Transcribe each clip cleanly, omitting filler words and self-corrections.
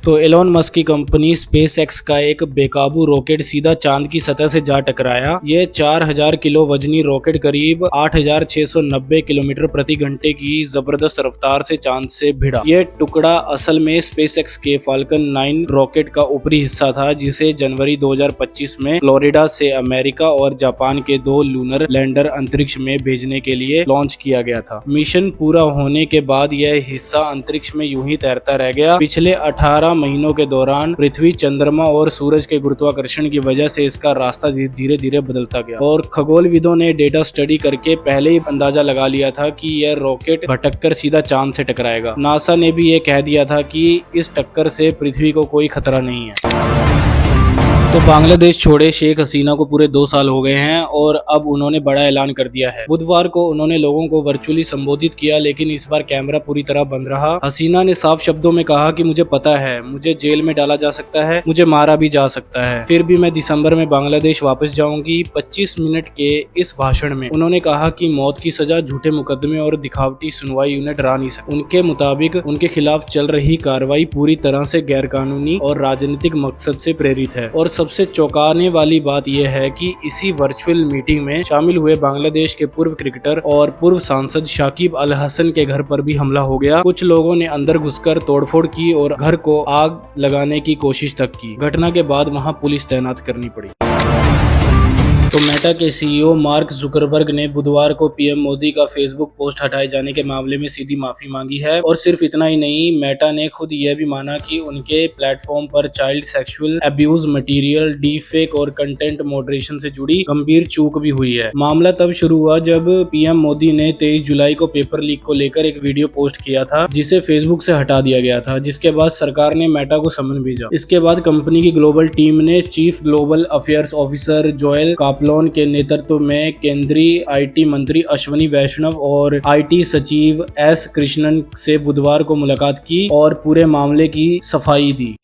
तो Elon Musk की company SpaceX का एक बेकाबू रॉकेट सीधा चांद की सतह से जा टकराया। ये 4000 किलो वजनी रॉकेट करीब 8690 किलोमीटर प्रति घंटे की जबरदस्त रफ्तार से चांद से भिड़ा। यह टुकड़ा असल में स्पेसएक्स के फाल्कन 9 रॉकेट का ऊपरी हिस्सा था, जिसे जनवरी 2025 में फ्लोरिडा से अमेरिका और जापान के 2 लूनर लैंडर अंतरिक्ष में भेजने के लिए लॉन्च किया गया था। मिशन पूरा होने के बाद यह हिस्सा अंतरिक्ष में यूं ही तैरता रह गया। पिछले 18 महीनों के दौरान पृथ्वी, चंद्रमा और सूरज के गुरुत्वाकर्षण की वजह से इसका रास्ता धीरे धीरे बदलता गया और खगोलविदों ने डेटा स्टडी करके पहले ही अंदाजा लगा लिया था कि यह रॉकेट भटककर सीधा चांद से टकराएगा। नासा ने भी ये कह दिया था कि इस टक्कर से पृथ्वी को कोई खतरा नहीं है। तो बांग्लादेश छोड़े शेख हसीना को पूरे 2 साल हो गए हैं और अब उन्होंने बड़ा ऐलान कर दिया है। बुधवार को उन्होंने लोगों को वर्चुअली संबोधित किया, लेकिन इस बार कैमरा पूरी तरह बंद रहा। हसीना ने साफ शब्दों में कहा कि मुझे पता है, मुझे जेल में डाला जा सकता है, मुझे मारा भी जा सकता है, फिर भी मैं दिसंबर में बांग्लादेश वापस जाऊंगी। 25 मिनट के इस भाषण में उन्होंने कहा कि मौत की सजा, झूठे मुकदमे और दिखावटी सुनवाई उन्हें डरा नहीं सकती। उनके मुताबिक उनके खिलाफ चल रही कार्रवाई पूरी तरह से गैरकानूनी और राजनीतिक मकसद से प्रेरित है। और सबसे चौंकाने वाली बात यह है कि इसी वर्चुअल मीटिंग में शामिल हुए बांग्लादेश के पूर्व क्रिकेटर और पूर्व सांसद शाकिब अल हसन के घर पर भी हमला हो गया। कुछ लोगों ने अंदर घुसकर तोड़फोड़ की और घर को आग लगाने की कोशिश तक की। घटना के बाद वहां पुलिस तैनात करनी पड़ी। तो मेटा के सीईओ मार्क जुकरबर्ग ने बुधवार को पीएम मोदी का फेसबुक पोस्ट हटाए जाने के मामले में सीधी माफी मांगी है। और सिर्फ इतना ही नहीं, मेटा ने खुद यह भी माना कि उनके प्लेटफॉर्म पर child sexual abuse material, deepfake और कंटेंट मॉडरेशन से जुड़ी गंभीर चूक भी हुई है। मामला तब शुरू हुआ जब पीएम मोदी ने 23 जुलाई को पेपर लीक को लेकर एक वीडियो पोस्ट किया था, जिसे फेसबुक से हटा दिया गया था, जिसके बाद सरकार ने मेटा को समन भेजा। इसके बाद कंपनी की ग्लोबल टीम ने chief global affairs officer Joel Kaplan के नेतृत्व में केंद्रीय आईटी मंत्री अश्वनी वैष्णव और आईटी सचिव एस कृष्णन से बुधवार को मुलाकात की और पूरे मामले की सफाई दी।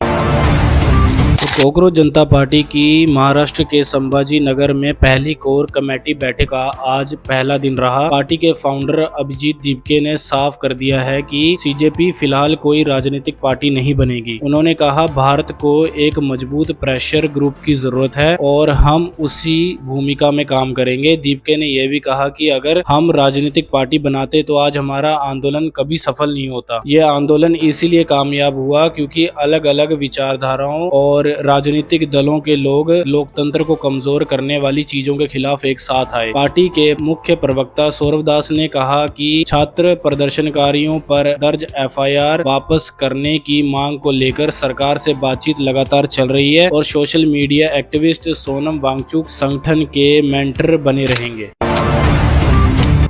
कॉकरोच जनता पार्टी की महाराष्ट्र के संभाजी नगर में पहली कोर कमेटी बैठक का आज पहला दिन रहा। पार्टी के फाउंडर अभिजीत दीपके ने साफ कर दिया है कि सीजेपी फिलहाल कोई राजनीतिक पार्टी नहीं बनेगी। उन्होंने कहा, भारत को एक मजबूत प्रेशर ग्रुप की जरूरत है और हम उसी भूमिका में काम करेंगे। दीपके ने यह भी कहा कि अगर हम राजनीतिक पार्टी बनाते तो आज हमारा आंदोलन कभी सफल नहीं होता। यह आंदोलन इसीलिए कामयाब हुआ क्योंकि अलग अलग विचारधाराओं और राजनीतिक दलों के लोग लोकतंत्र को कमजोर करने वाली चीजों के खिलाफ एक साथ आए। पार्टी के मुख्य प्रवक्ता सौरभ दास ने कहा कि छात्र प्रदर्शनकारियों पर दर्ज एफआईआर वापस करने की मांग को लेकर सरकार से बातचीत लगातार चल रही है और social media activist Sonam Wangchuk संगठन के मेंटर बने रहेंगे।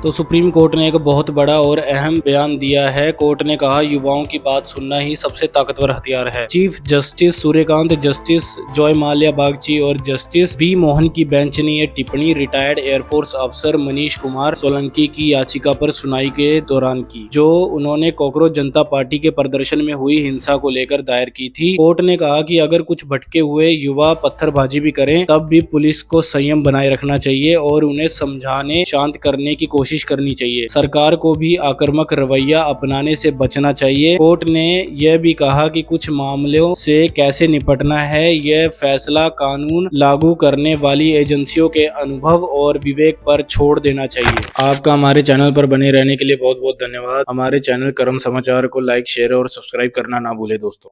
तो सुप्रीम कोर्ट ने एक बहुत बड़ा और अहम बयान दिया है। कोर्ट ने कहा, युवाओं की बात सुनना ही सबसे ताकतवर हथियार है। Chief justice Suryakant, justice Joy Mallya Bagchi और जस्टिस वी मोहन की बेंच ने यह टिप्पणी रिटायर्ड एयरफोर्स अफसर मनीष कुमार सोलंकी की याचिका पर सुनाई के दौरान की, जो उन्होंने कॉकरोच जनता पार्टी के प्रदर्शन में हुई हिंसा को लेकर दायर की थी। कोर्ट ने कहा कि अगर कुछ भटके हुए युवा पत्थरबाजी भी करें तब भी पुलिस को संयम बनाए रखना चाहिए और उन्हें समझाने, शांत करने की कोशिश करनी चाहिए। सरकार को भी आक्रामक रवैया अपनाने से बचना चाहिए। कोर्ट ने यह भी कहा कि कुछ मामलों से कैसे निपटना है, यह फैसला कानून लागू करने वाली एजेंसियों के अनुभव और विवेक पर छोड़ देना चाहिए। आपका हमारे चैनल पर बने रहने के लिए बहुत बहुत धन्यवाद। हमारे चैनल कर्म समाचार को लाइक, शेयर और सब्सक्राइब करना ना भूले दोस्तों।